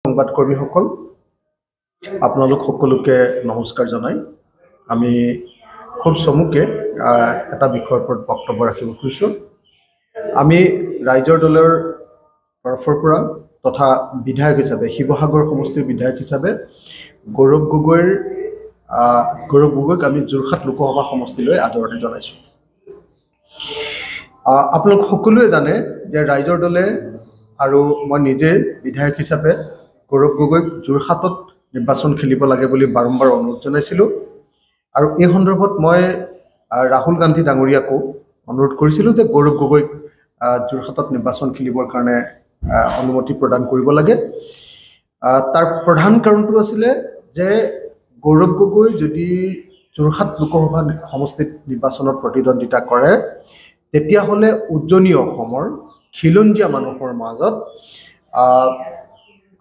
সংবাদকৰ্মীসকল আপোনালোক সকলোকে নমস্কাৰ জনাই আমি খুব চমুকে এটা বিষয়ৰ ওপৰত বক্তব্য ৰাখিব খুজিছো আমি ৰাইজৰ দলৰ তৰফৰ পৰা তথা বিধায়ক হিচাপে শিৱসাগৰ সমষ্টিৰ বিধায়ক হিচাপে গৌৰৱ গগৈক আমি যোৰহাট লোকসভা সমষ্টিলৈ আদৰণি জনাইছো আপোনালোক সকলোৱে জানে যে ৰাইজৰ দলে আৰু মই নিজে বিধায়ক হিচাপে গৌৰৱ গগৈক যোৰহাটত নিৰ্বাচন খেলিব লাগে বুলি বাৰম্বাৰ অনুৰোধ জনাইছিলোঁ আৰু এই সন্দৰ্ভত মই ৰাহুল গান্ধী ডাঙৰীয়াকো অনুৰোধ কৰিছিলোঁ যে গৌৰৱ গগৈক যোৰহাটত নিৰ্বাচন খেলিবৰ কাৰণে অনুমতি প্ৰদান কৰিব লাগে তাৰ প্ৰধান কাৰণটো আছিলে যে গৌৰৱ গগৈ যদি যোৰহাট লোকসভা সমষ্টিত নিৰ্বাচনত প্ৰতিদ্বন্দ্বিতা কৰে তেতিয়াহ'লে উজনি অসমৰ খিলঞ্জীয়া মানুহৰ মাজত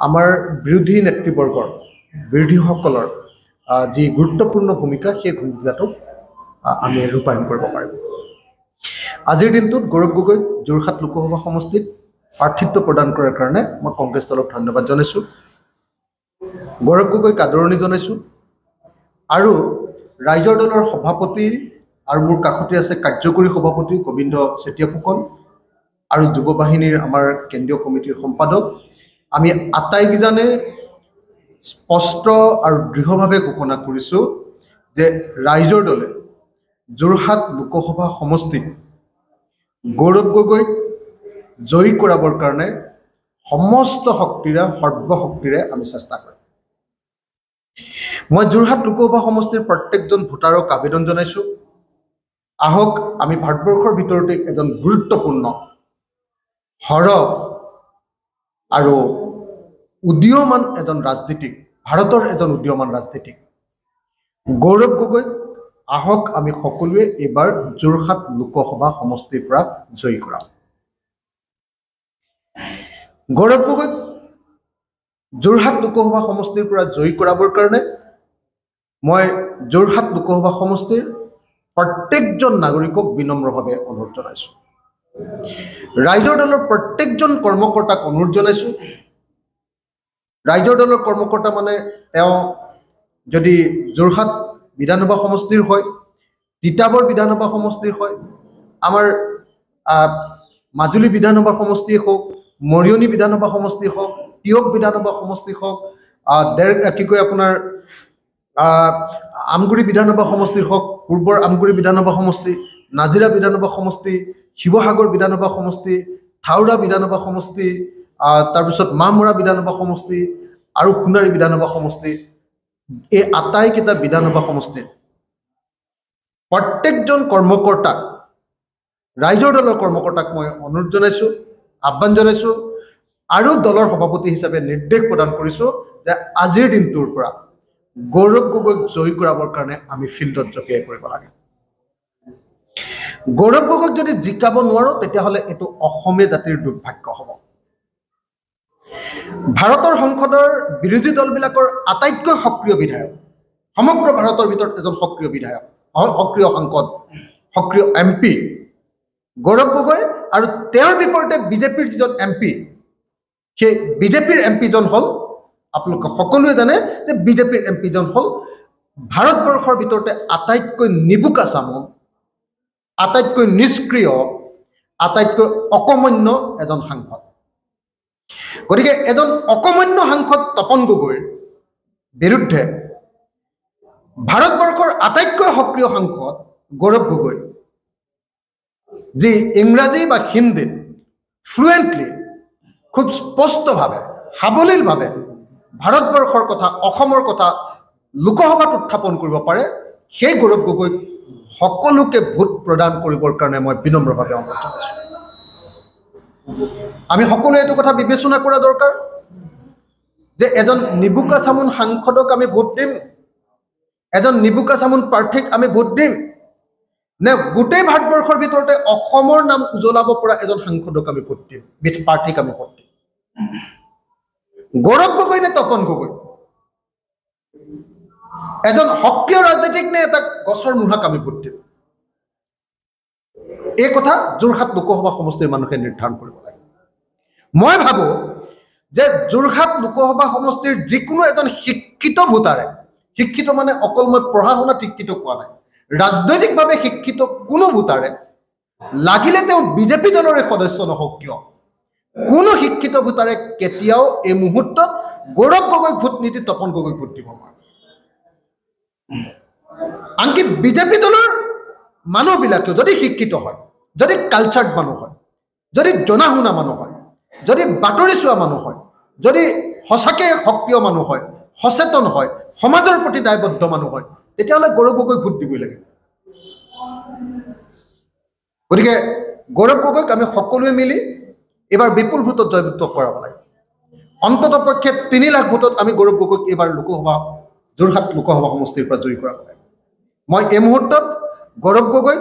আমাৰ বিৰোধী নেতৃবৰ্গৰ বিৰোধীসকলৰ যি গুৰুত্বপূৰ্ণ ভূমিকা সেই ভূমিকাটো আমি ৰূপায়ণ কৰিব পাৰিম আজিৰ দিনটোত গৌৰৱ গগৈক যোৰহাট লোকসভা সমষ্টিত প্ৰাৰ্থিত্ব প্ৰদান কৰাৰ কাৰণে মই কংগ্ৰেছ দলক ধন্যবাদ জনাইছোঁ গৌৰৱ গগৈক আদৰণি জনাইছোঁ আৰু ৰাইজৰ দলৰ সভাপতি আৰু মোৰ কাষতে আছে কাৰ্যকৰী সভাপতি গোবিন্দ চেতিয়া ফুকন আৰু যুৱ বাহিনীৰ আমাৰ কেন্দ্ৰীয় কমিটিৰ সম্পাদক আমি আটাইকেইজনে স্পষ্ট আৰু দৃঢ়ভাৱে ঘোষণা কৰিছোঁ যে ৰাইজৰ দলে যোৰহাট লোকসভা সমষ্টিত গৌৰৱ গগৈক জয়ী কৰাবৰ কাৰণে সমস্ত শক্তিৰে সৰ্বশক্তিৰে আমি চেষ্টা কৰিম মই যোৰহাট লোকসভা সমষ্টিৰ প্ৰত্যেকজন ভোটাৰক আবেদন জনাইছোঁ আহক আমি ভাৰতবৰ্ষৰ ভিতৰতে এজন গুৰুত্বপূৰ্ণ সৰব আৰু উদীয়মান এজন ৰাজনীতিক ভাৰতৰ এজন উদীয়মান ৰাজনীতিক গৌৰৱ গগৈক আহক আমি সকলোৱে এবাৰ যোৰহাট লোকসভা সমষ্টিৰ পৰা জয়ী কৰাম গৌৰৱ গগৈক যোৰহাট লোকসভা সমষ্টিৰ পৰা জয়ী কৰাবৰ কাৰণে মই যোৰহাট লোকসভা সমষ্টিৰ প্ৰত্যেকজন নাগৰিকক বিনম্ৰভাৱে অনুৰোধ জনাইছোঁ ৰাইজৰ দলৰ প্ৰত্যেকজন কৰ্মকৰ্তাক অনুৰোধ জনাইছোঁ ৰাইজৰ দলৰ কৰ্মকৰ্তা মানে তেওঁ যদি যোৰহাট বিধানসভা সমষ্টিৰ হয় তিতাবৰ বিধানসভা সমষ্টিৰ হয় আমাৰ মাজুলী বিধানসভা সমষ্টি হওক মৰিয়নি বিধানসভা সমষ্টি হওক টিয়ক বিধানসভা সমষ্টি হওক কি কয় আপোনাৰ আমগুৰি বিধানসভা সমষ্টিৰ হওক পূৰ্বৰ আমগুৰি বিধানসভা সমষ্টি নাজিৰা বিধানসভা সমষ্টি শিৱসাগৰ বিধানসভা সমষ্টি থাউৰা বিধানসভা সমষ্টি তাৰপিছত মামৰা বিধানসভা সমষ্টি আৰু সোণাৰী বিধানসভা সমষ্টি এই আটাইকেইটা বিধানসভা সমষ্টিৰ প্ৰত্যেকজন কৰ্মকৰ্তাক ৰাইজৰ দলৰ কৰ্মকৰ্তাক মই অনুৰোধ জনাইছোঁ আহ্বান জনাইছোঁ আৰু দলৰ সভাপতি হিচাপে নিৰ্দেশ প্ৰদান কৰিছোঁ যে আজিৰ দিনটোৰ পৰা গৌৰৱ গগৈক জয়ী কৰাবৰ কাৰণে আমি ফিল্ডত জঁপিয়াই পৰিব লাগে গৌৰৱ গগৈক যদি জিকাব নোৱাৰোঁ তেতিয়াহ'লে এইটো অসমীয়া জাতিৰ দুৰ্ভাগ্য হ'ব ভাৰতৰ সংসদৰ বিৰোধী দলবিলাকৰ আটাইতকৈ সক্ৰিয় বিধায়ক সমগ্ৰ ভাৰতৰ ভিতৰত এজন সক্ৰিয় বিধায়ক সক্ৰিয় সাংসদ সক্ৰিয় MP গৌৰৱ গগৈ আৰু তেওঁৰ বিপৰীতে বিজেপিৰ যিজন MP সেই বিজেপিৰ MP জন হ'ল আপোনালোকে সকলোৱে জানে যে বিজেপিৰ MP জন হ'ল ভাৰতবৰ্ষৰ ভিতৰতে আটাইতকৈ নিবুকা চামন আটাইতকৈ নিষ্ক্ৰিয় আটাইতকৈ অকমন্য এজন সাংসদ গতিকে এজন অকমন্য সাংসদ তপন গগৈৰ বিৰুদ্ধে ভাৰতবৰ্ষৰ আটাইতকৈ সক্ৰিয় সাংসদ গৌৰৱ গগৈ যি ইংৰাজী বা হিন্দীত ফ্লুৱেণ্টলি খুব স্পষ্টভাৱে সাৱলীলভাৱে ভাৰতবৰ্ষৰ কথা অসমৰ কথা লোকসভাত উত্থাপন কৰিব পাৰে সেই গৌৰৱ গগৈক সকলোকে ভোট প্ৰদান কৰিবৰ কাৰণে মই বিনম্ৰভাৱে অনুৰোধ জনাইছোঁ আমি সকলোৱে এইটো কথা বিবেচনা কৰা দৰকাৰ যে এজন নিবুকা চামুন সাংসদক আমি ভোট দিম এজন নিবুকা চামুন প্ৰাৰ্থীক আমি ভোট দিম নে গোটেই ভাৰতবৰ্ষৰ ভিতৰতে অসমৰ নাম উজ্বলাব পৰা এজন সাংসদক আমি ভোট দিম প্ৰাৰ্থীক আমি ভোট দিম গৌৰৱ গগৈ নে তপন গগৈ এজন সক্ৰিয় ৰাজনীতিক নে এটা গছৰ মূঢ়াক আমি ভোট দিম এই কথা যোৰহাট লোকসভা সমষ্টিৰ মানুহে নিৰ্ধাৰণ কৰিব লাগে মই ভাবোঁ যে যোৰহাট লোকসভা সমষ্টিৰ যিকোনো এজন শিক্ষিত ভোটাৰে, শিক্ষিত মানে অকল মই পঢ়া শুনাত শিক্ষিত কোৱা নাই, ৰাজনৈতিকভাৱে শিক্ষিত কোনো ভোটাৰে লাগিলে তেওঁ বিজেপি দলৰে সদস্য নহওক কিয়, কোনো শিক্ষিত ভোটাৰে কেতিয়াও এই মুহূৰ্তত গৌৰৱ গগৈক ভোট নিদি তপন গগৈক ভোট দিব নোৱাৰে। আনকি বিজেপি দলৰ মানুহবিলাকেও যদি শিক্ষিত হয়, যদি কালচাৰ্ড মানুহ হয়, যদি জনা শুনা মানুহ হয়, যদি বাতৰি চোৱা মানুহ হয়, যদি সঁচাকৈ সক্ৰিয় মানুহ হয়, সচেতন হয়, সমাজৰ প্ৰতি দায়বদ্ধ মানুহ হয়, তেতিয়াহ'লে গৌৰৱ গগৈক ভোট দিবই লাগিব। গতিকে গৌৰৱ গগৈক আমি সকলোৱে মিলি এইবাৰ বিপুল ভোটত জয়যুক্ত কৰাব লাগে। অন্ততঃ পক্ষে 3 লাখ ভোটত আমি গৌৰৱ গগৈক এইবাৰ যোৰহাট লোকসভা সমষ্টিৰ পৰা জয়ী কৰাব লাগে। মই এই মুহূৰ্তত গৌৰৱ গগৈক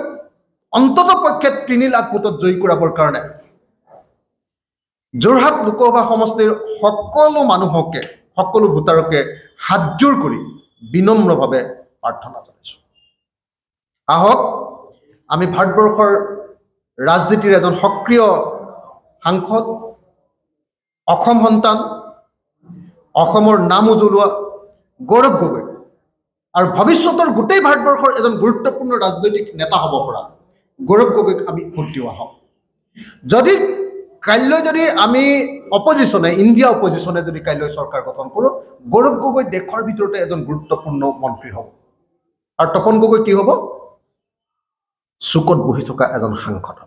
অন্ততঃ পক্ষে 3 লাখ ভোটত জয়ী কৰাবৰ কাৰণে যোৰহাট লোকসভা সমষ্টিৰ সকলো মানুহকে, সকলো ভোটাৰকে হাতজোৰ কৰি বিনম্ৰভাৱে প্ৰাৰ্থনা জনাইছোঁ। আহক আমি ভাৰতবৰ্ষৰ ৰাজনীতিৰ এজন সক্ৰিয় সাংসদ, অসম সন্তান, অসমৰ নাম উজ্বলোৱা গৌৰৱ গগৈ আৰু ভৱিষ্যতৰ গোটেই ভাৰতবৰ্ষৰ এজন গুৰুত্বপূৰ্ণ ৰাজনৈতিক নেতা হ'ব পৰা গৌৰৱ গগৈক আমি ভোট দিওঁ। আহক যদি কাইলৈ যদি আমি অপজিশ্যনে, ইণ্ডিয়া অপজিশ্যনে যদি কাইলৈ চৰকাৰ গঠন কৰোঁ, গৌৰৱ গগৈ দেশৰ ভিতৰতে এজন গুৰুত্বপূৰ্ণ মন্ত্ৰী হ'ব আৰু তপন গগৈ কি হ'ব? চুকত বহি থকা এজন সাংসদ।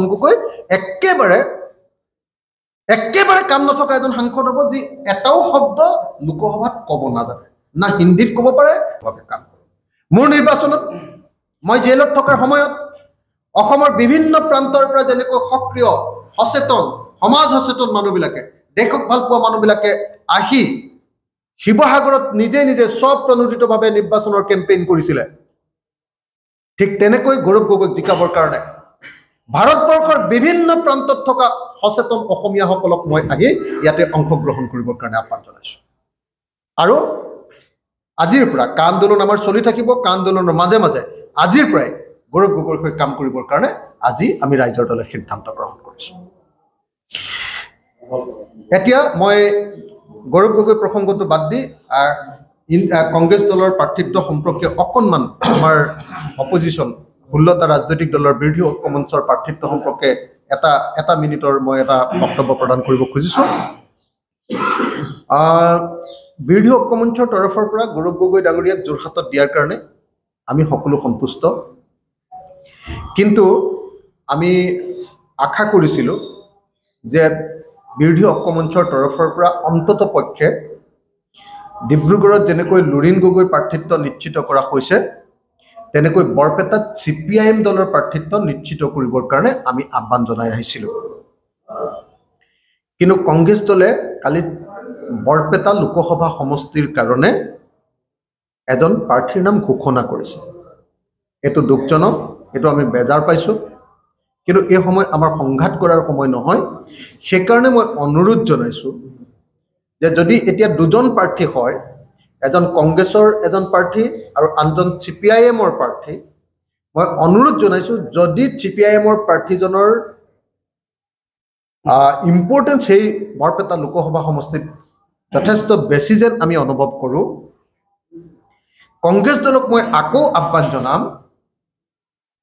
গগৈ একেবাৰে কাম নথকা এজন সাংসদ হ'ব, যি এটাও শব্দ লোকসভাত ক'ব নাজানে, না হিন্দীত ক'ব পাৰে, কাম কৰে। মোৰ নিৰ্বাচনত মই জেলত থকাৰ সময়ত অসমৰ বিভিন্ন প্ৰান্তৰ পৰা যেনেকৈ সক্ৰিয়, সচেতন, সমাজ সচেতন মানুহবিলাকে, দেশক ভাল পোৱা মানুহবিলাকে আহি শিৱসাগৰত নিজে নিজে স্বপ্ৰণোদিতভাৱে নিৰ্বাচনৰ কেম্পেইন কৰিছিলে, ঠিক তেনেকৈ গৌৰৱ গগৈক জিকাবৰ কাৰণে ভাৰতবৰ্ষৰ বিভিন্ন প্ৰান্তত থকা সচেতন অসমীয়াসকলক মই আহি ইয়াতে অংশগ্ৰহণ কৰিবৰ কাৰণে আহ্বান জনাইছোঁ। আৰু আজিৰ পৰা কা আন্দোলন আমাৰ চলি থাকিব। কা আন্দোলনৰ মাজে মাজে আজিৰ পৰাই গৌৰৱ গগৈৰ হৈ কাম কৰিবৰ কাৰণে আজি আমি ৰাইজৰ দলে সিদ্ধান্ত গ্ৰহণ কৰিছোঁ। এতিয়া মই গৌৰৱ গগৈ প্ৰসংগটো বাদ দি কংগ্ৰেছ দলৰ প্ৰাৰ্থিত্ব সম্পৰ্কে অকণমান আমাৰ অপজিশ্যন 16টা ৰাজনৈতিক দলৰ বিৰোধী ঐক্য মঞ্চৰ প্ৰাৰ্থিত্ব সম্পৰ্কে এটা মিনিটৰ মই এটা বক্তব্য প্ৰদান কৰিব খুজিছোঁ। বিৰোধী ঐক্য মঞ্চৰ তৰফৰ পৰা গৌৰৱ গগৈ ডাঙৰীয়াক যোৰহাটত দিয়াৰ কাৰণে আমি সকলো সন্তুষ্ট, কিন্তু আমি আশা কৰিছিলোঁ যে বিৰোধী ঐক্য মঞ্চৰ তৰফৰ পৰা অন্ততঃ পক্ষে ডিব্ৰুগড়ত যেনেকৈ লুৰিণ গগৈৰ প্ৰাৰ্থিত্ব নিশ্চিত কৰা হৈছে, তেনেকৈ বৰপেটাত CPIM দলৰ প্ৰাৰ্থিত্ব নিশ্চিত কৰিবৰ কাৰণে আমি আহ্বান জনাই আহিছিলোঁ। কিন্তু কংগ্ৰেছ দলে কালি বৰপেটা লোকসভা সমষ্টিৰ কাৰণে এজন প্ৰাৰ্থীৰ নাম ঘোষণা কৰিছে। এইটো দুখজনক, এইটো আমি বেজাৰ পাইছোঁ, কিন্তু এই সময় আমাৰ সংঘাত কৰাৰ সময় নহয়। সেইকাৰণে মই অনুৰোধ জনাইছোঁ যে যদি এতিয়া দুজন প্ৰাৰ্থী হয়, এজন কংগ্ৰেছৰ এজন প্ৰাৰ্থী আৰু আনজন CPIMৰ প্ৰাৰ্থী, মই অনুৰোধ জনাইছোঁ যদি CPIMৰ প্ৰাৰ্থীজনৰ ইম্পৰ্টেঞ্চ সেই বৰপেটা লোকসভা সমষ্টিত যথেষ্ট বেছি যেন আমি অনুভৱ কৰোঁ, কংগ্ৰেছ দলক মই আকৌ আহ্বান জনাম,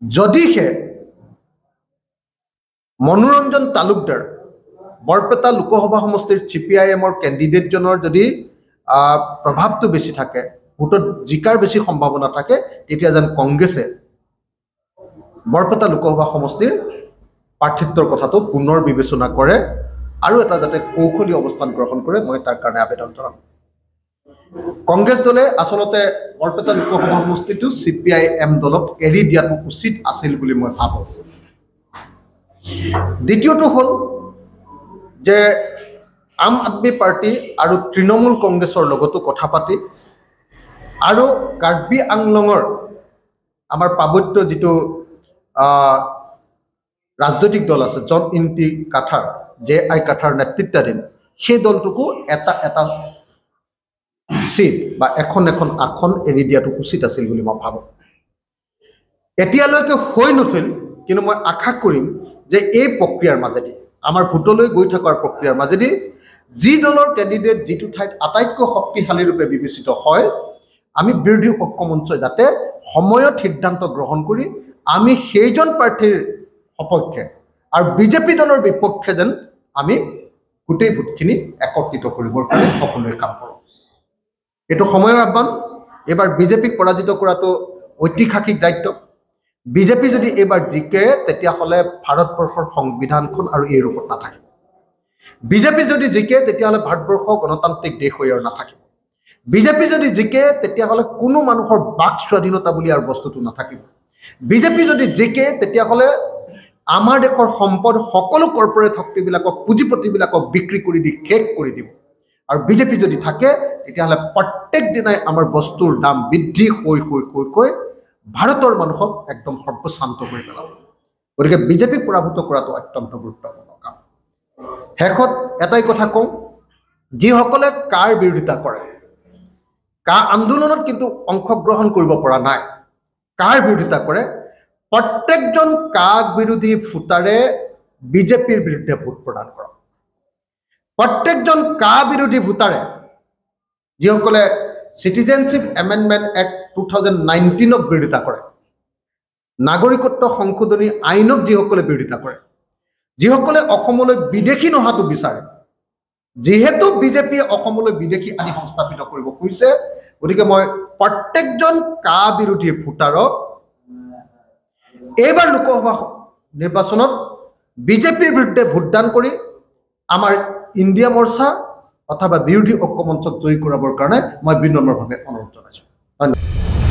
যদিহে মনোৰঞ্জন তালুকদাৰ বৰপেটা লোকসভা সমষ্টিৰ CPIMৰ কেণ্ডিডেটজনৰ যদি প্ৰভাৱটো বেছি থাকে, ভোটত জিকাৰ বেছি সম্ভাৱনা থাকে, তেতিয়া যেন কংগ্ৰেছে বৰপেটা লোকসভা সমষ্টিৰ প্ৰাৰ্থিত্বৰ কথাটো পুনৰ বিবেচনা কৰে আৰু এটা যাতে কৌশলী অৱস্থান গ্ৰহণ কৰে, মই তাৰ কাৰণে আবেদন জনাম। কংগ্ৰেছ দলে আচলতে বৰপেটা লোকসভা সমষ্টিটো CPIM দলক এৰি দিয়াটো উচিত আছিল বুলি মই ভাবোঁ। দ্বিতীয়টো হ'ল যে আম আদমি পাৰ্টি আৰু তৃণমূল কংগ্ৰেছৰ লগতো কথা পাতি আৰু কাৰ্বি আংলঙৰ আমাৰ পাৰ্বত্য যিটো ৰাজনৈতিক দল আছে, জন ইনটি কাঠাৰ, JI কাঠাৰ নেতৃত্বাধীন সেই দলটোকো এটা চিট বা এখন আসন এৰি দিয়াটো উচিত আছিল বুলি মই ভাবোঁ। এতিয়ালৈকে হৈ নুঠিল, কিন্তু মই আশা কৰিম যে এই প্ৰক্ৰিয়াৰ মাজেদি আমাৰ ভোটলৈ গৈ থকাৰ প্ৰক্ৰিয়াৰ মাজেদি যি দলৰ কেণ্ডিডেট যিটো ঠাইত আটাইতকৈ শক্তিশালী ৰূপে বিবেচিত হয় আমি বিৰোধী ঐক্য মঞ্চই যাতে সময়ত সিদ্ধান্ত গ্ৰহণ কৰি আমি সেইজন প্ৰাৰ্থীৰ সপক্ষে আৰু বিজেপি দলৰ বিপক্ষে যেন আমি গোটেই ভোটখিনি একত্ৰিত কৰিবৰ কাৰণে সকলোৱে কাম কৰোঁ এইটো সময়ৰ আহ্বান এবাৰ বিজেপিক পৰাজিত কৰাটো ঐতিহাসিক দায়িত্ব বিজেপি যদি এবাৰ জিকে তেতিয়াহ'লে ভাৰতবৰ্ষৰ সংবিধানখন আৰু এই ৰূপত নাথাকিব বিজেপি যদি জিকে তেতিয়াহ'লে ভাৰতবৰ্ষ গণতান্ত্ৰিক দেশ হৈ আৰু নাথাকিব বিজেপি যদি জিকে তেতিয়াহ'লে কোনো মানুহৰ বাক স্বাধীনতা বুলি আৰু বস্তুটো নাথাকিব বিজেপি যদি জিকে তেতিয়াহ'লে আমাৰ দেশৰ সম্পদ সকলো কৰ্পৰেট শক্তিবিলাকক পুঁজিপতিবিলাকক বিক্ৰী কৰি দি শেষ কৰি দিব আৰু বিজেপি যদি থাকে তেতিয়াহ'লে প্ৰত্যেক দিনাই আমাৰ বস্তুৰ দাম বৃদ্ধি হৈ ভাৰতৰ মানুহক একদম সৰ্বশান্ত কৰি পেলাব গতিকে বিজেপিক পৰাভূত কৰাটো অত্যন্ত গুৰুত্বপূৰ্ণ কাম শেষত এটাই কথা কওঁ যিসকলে কাৰ বিৰোধিতা কৰে কা আন্দোলনত কিন্তু অংশগ্ৰহণ কৰিব পৰা নাই কাৰ বিৰোধিতা কৰে প্ৰত্যেকজন কাক বিৰোধী ভোটাৰে বিজেপিৰ বিৰুদ্ধে ভোট প্ৰদান কৰক প্ৰত্যেকজন কা বিৰোধী ভোটাৰে যিসকলে সিটিজেনশিপ এমেন্ডমেন্ট এক্ট 2019ক বিৰোধিতা কৰে নাগৰিকত্ব সংশোধনী আইনক যিসকলে বিৰোধিতা কৰে যিসকলে অসমলৈ বিদেশী নহাটো বিচাৰে যেহেতু বিজেপিয়ে অসমলৈ বিদেশী আনি সংস্থাপিত কৰিব খুজিছে গতিকে মই প্ৰত্যেকজন কা বিৰোধী ভোটাৰক এইবাৰ লোকসভা নিৰ্বাচনত বিজেপিৰ বিৰুদ্ধে ভোটদান কৰি আমাৰ ইণ্ডিয়া মৰ্চা অথবা বিৰোধী ঐক্য মঞ্চক জয়ী কৰাবৰ কাৰণে মই বিনম্ৰভাৱে অনুৰোধ জনাইছোঁ ধন্যবাদ